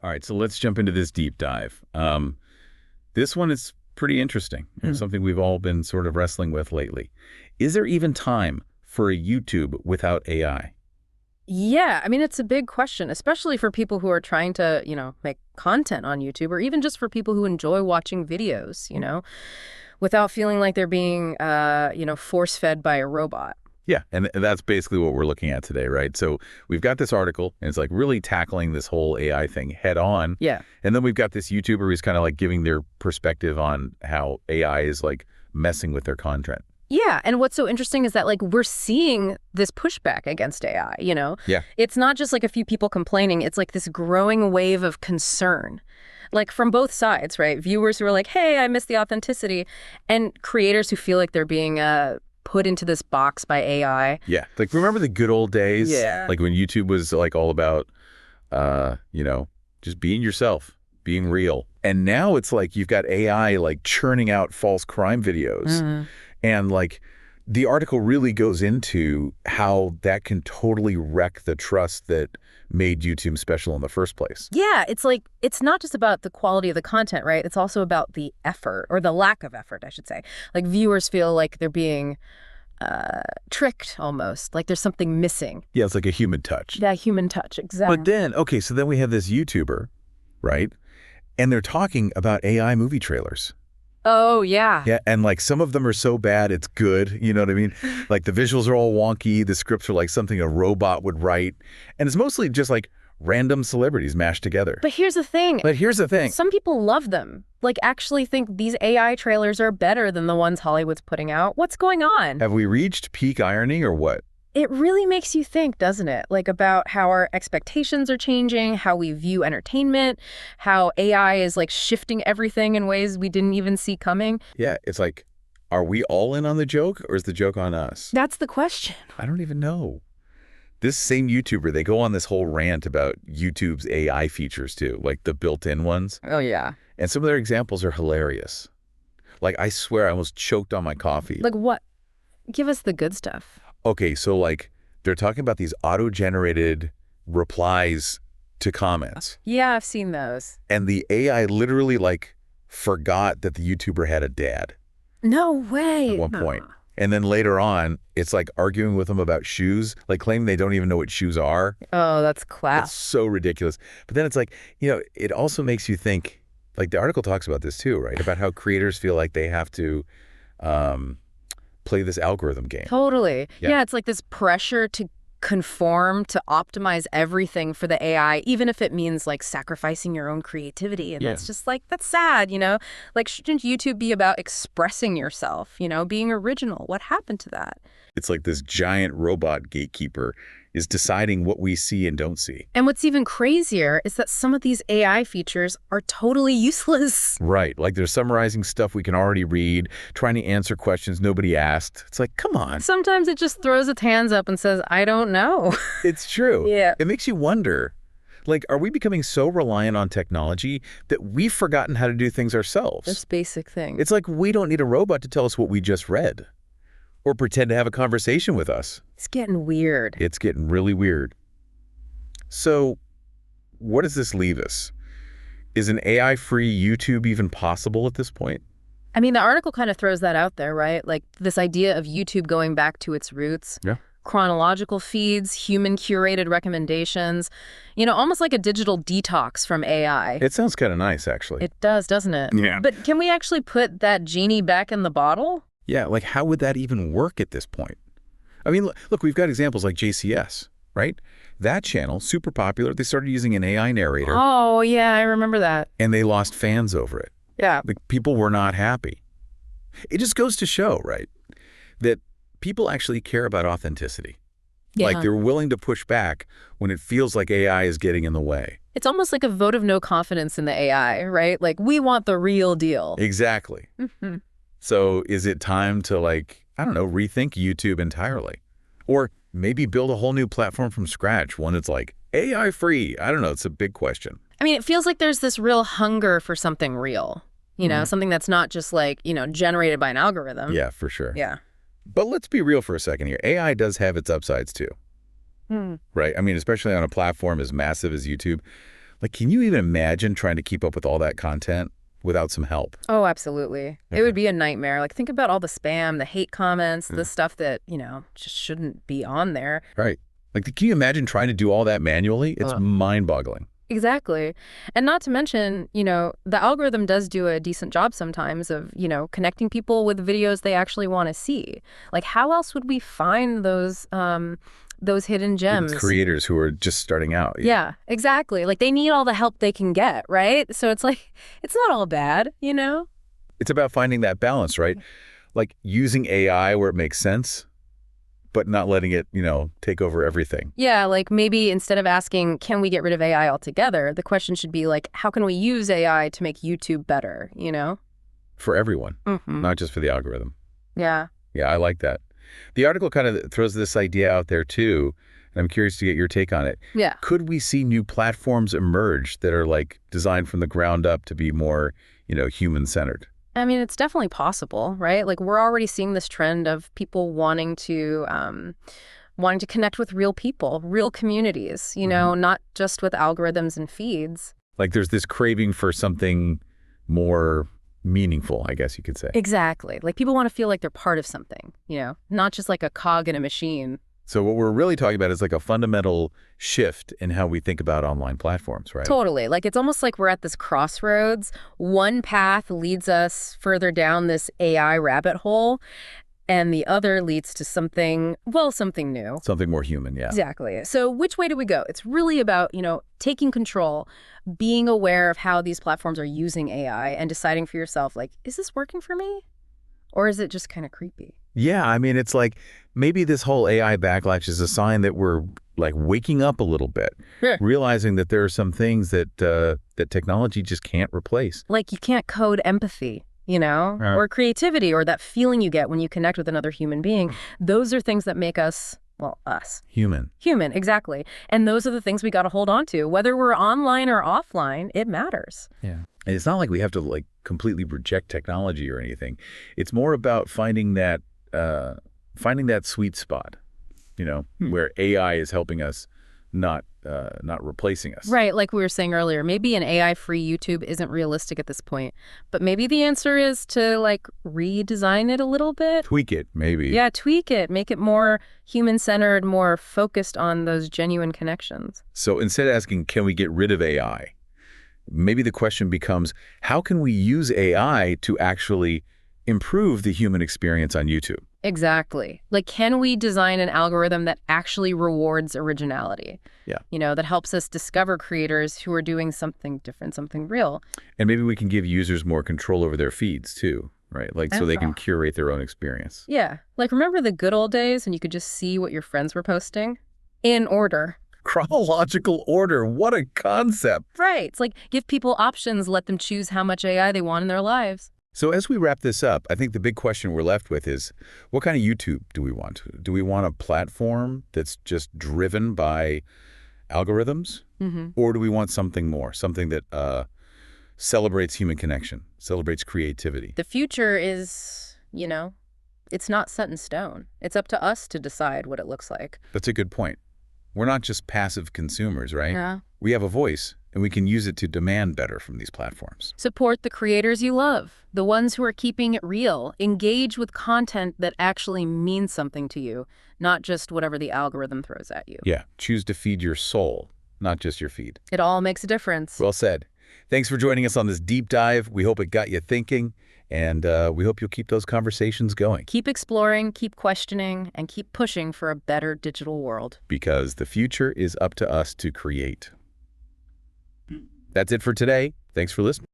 All right, so let's jump into this deep dive. This one is pretty interesting, something we've all been sort of wrestling with lately. Is there even time for a YouTube without AI? Yeah, I mean, it's a big question, especially for people who are trying to, make content on YouTube, or even just for people who enjoy watching videos, without feeling like they're being, force-fed by a robot. Yeah, and that's basically what we're looking at today, right? So we've got this article, and it's like really tackling this whole AI thing head on. Yeah. And then we've got this YouTuber who's kind of like giving their perspective on how AI is like messing with their content. Yeah, and what's so interesting is that, we're seeing this pushback against AI, Yeah. It's not just like a few people complaining, it's like this growing wave of concern. Like from both sides, right? Viewers who are like, hey, I miss the authenticity, and creators who feel like they're being put into this box by AI. Yeah. Like, remember the good old days? Yeah. Like when YouTube was like all about, just being yourself, being real. And now it's like you've got AI like churning out false crime videos. And like the article really goes into how that can totally wreck the trust that made YouTube special in the first place. Yeah, it's like, it's not just about the quality of the content, right? It's also about the effort, or the lack of effort, I should say. Like viewers feel like they're being tricked almost, like there's something missing. Yeah, it's like a human touch. That human touch, exactly. But then, okay, so then we have this YouTuber, right? And they're talking about AI movie trailers. Oh, yeah. Yeah, and like some of them are so bad it's good, you know what I mean? Like the visuals are all wonky, the scripts are like something a robot would write, and it's mostly just like random celebrities mashed together. But here's the thing. Some people love them. Like actually think these AI trailers are better than the ones Hollywood's putting out. What's going on? Have we reached peak irony or what? It really makes you think, doesn't it? Like about how our expectations are changing, how we view entertainment, how AI is like shifting everything in ways we didn't even see coming. Yeah, it's like, are we all in on the joke or is the joke on us? That's the question. I don't even know. This same YouTuber, they go on this whole rant about YouTube's AI features too, like the built-in ones. Oh, yeah. And some of their examples are hilarious. Like, I swear I almost choked on my coffee. Like what? Give us the good stuff. Okay, so like they're talking about these auto-generated replies to comments. Yeah, I've seen those. And the AI literally like forgot that the YouTuber had a dad. No way. At one point. And then later on, it's like arguing with them about shoes, like claiming they don't even know what shoes are. Oh, that's class. It's so ridiculous. But then it's like, it also makes you think, like the article talks about this too, right? About how creators feel like they have to play this algorithm game. Totally. Yeah. Yeah, it's like this pressure to conform, to optimize everything for the AI, even if it means like sacrificing your own creativity. And it's just like, that's sad, Like, shouldn't YouTube be about expressing yourself, being original? What happened to that? It's like this giant robot gatekeeper is deciding what we see and don't see. And what's even crazier is that some of these AI features are totally useless. Right. Like they're summarizing stuff we can already read, trying to answer questions nobody asked. It's like, come on. Sometimes it just throws its hands up and says, I don't know. It's true. Yeah. It makes you wonder, like, are we becoming so reliant on technology that we've forgotten how to do things ourselves? This basic thing. It's like we don't need a robot to tell us what we just read or pretend to have a conversation with us. It's getting weird. It's getting really weird. So what does this leave us? Is an AI-free YouTube even possible at this point? I mean, the article kind of throws that out there, right? Like this idea of YouTube going back to its roots. Yeah. Chronological feeds, human-curated recommendations, almost like a digital detox from AI. It sounds kind of nice, actually. It does, doesn't it? Yeah. But can we actually put that genie back in the bottle? Yeah, like how would that even work at this point? I mean, look, we've got examples like JCS, right? That channel, super popular. They started using an AI narrator. Oh, yeah, I remember that. And they lost fans over it. Yeah. Like, people were not happy. It just goes to show, right, that people actually care about authenticity. Yeah. Like they're willing to push back when it feels like AI is getting in the way. It's almost like a vote of no confidence in the AI, right? Like, we want the real deal. Exactly. Mm-hmm. So is it time to, like, I don't know, rethink YouTube entirely? Or maybe build a whole new platform from scratch, one that's like AI free? I don't know. It's a big question. I mean, it feels like there's this real hunger for something real, something that's not just like, generated by an algorithm. Yeah, for sure. Yeah. But let's be real for a second here. AI does have its upsides too, right? I mean, especially on a platform as massive as YouTube. Like, can you even imagine trying to keep up with all that content without some help? Oh, absolutely. It would be a nightmare. Like, think about all the spam, the hate comments, the stuff that, just shouldn't be on there. Right. Like, can you imagine trying to do all that manually? It's mind-boggling. Exactly. And not to mention, the algorithm does do a decent job sometimes of, connecting people with videos they actually want to see. Like, how else would we find those hidden gems? Creators who are just starting out. Yeah, exactly. Like, they need all the help they can get, right? So it's like, it's not all bad, It's about finding that balance, right? Like using AI where it makes sense, but not letting it, take over everything. Yeah, like maybe instead of asking, can we get rid of AI altogether, the question should be like, how can we use AI to make YouTube better, For everyone, not just for the algorithm. Yeah. Yeah, I like that. The article kind of throws this idea out there too, and I'm curious to get your take on it. Yeah. Could we see new platforms emerge that are like designed from the ground up to be more, human-centered? I mean, it's definitely possible, right? Like, we're already seeing this trend of people wanting to connect with real people, real communities, not just with algorithms and feeds. Like there's this craving for something more meaningful, I guess you could say. Exactly. Like, people want to feel like they're part of something, not just like a cog in a machine. So what we're really talking about is like a fundamental shift in how we think about online platforms, right? Totally. Like, it's almost like we're at this crossroads. One path leads us further down this AI rabbit hole, and the other leads to something new. Something more human, yeah. Exactly. So which way do we go? It's really about, taking control, being aware of how these platforms are using AI and deciding for yourself, like, is this working for me? Or is it just kind of creepy? Yeah, I mean, it's like maybe this whole AI backlash is a sign that we're like waking up a little bit, realizing that there are some things that that technology just can't replace. Like, you can't code empathy, or creativity, or that feeling you get when you connect with another human being. Those are things that make us, well, us. Human, exactly. And those are the things we got to hold on to. Whether we're online or offline, it matters. Yeah. And it's not like we have to like completely reject technology or anything. It's more about finding that sweet spot, where AI is helping us, not replacing us. Right, like we were saying earlier, maybe an AI-free YouTube isn't realistic at this point, but maybe the answer is to like redesign it a little bit. Tweak it, maybe. Yeah, tweak it, make it more human-centered, more focused on those genuine connections. So instead of asking, can we get rid of AI? Maybe the question becomes, how can we use AI to actually improve the human experience on YouTube? Exactly. Like, can we design an algorithm that actually rewards originality? Yeah. That helps us discover creators who are doing something different, something real. And maybe we can give users more control over their feeds too, right? Like, so they can curate their own experience. Yeah. Like, remember the good old days when you could just see what your friends were posting? In order. Chronological order. What a concept. Right. It's like, give people options, let them choose how much AI they want in their lives. So as we wrap this up, I think the big question we're left with is, what kind of YouTube do we want? Do we want a platform that's just driven by algorithms? Or do we want something more, something that celebrates human connection, celebrates creativity? The future is, it's not set in stone. It's up to us to decide what it looks like. That's a good point. We're not just passive consumers, right? Yeah. We have a voice, and we can use it to demand better from these platforms. Support the creators you love, the ones who are keeping it real. Engage with content that actually means something to you, not just whatever the algorithm throws at you. Yeah, choose to feed your soul, not just your feed. It all makes a difference. Well said. Thanks for joining us on this deep dive. We hope it got you thinking, and we hope you'll keep those conversations going. Keep exploring, keep questioning, and keep pushing for a better digital world. Because the future is up to us to create. That's it for today. Thanks for listening.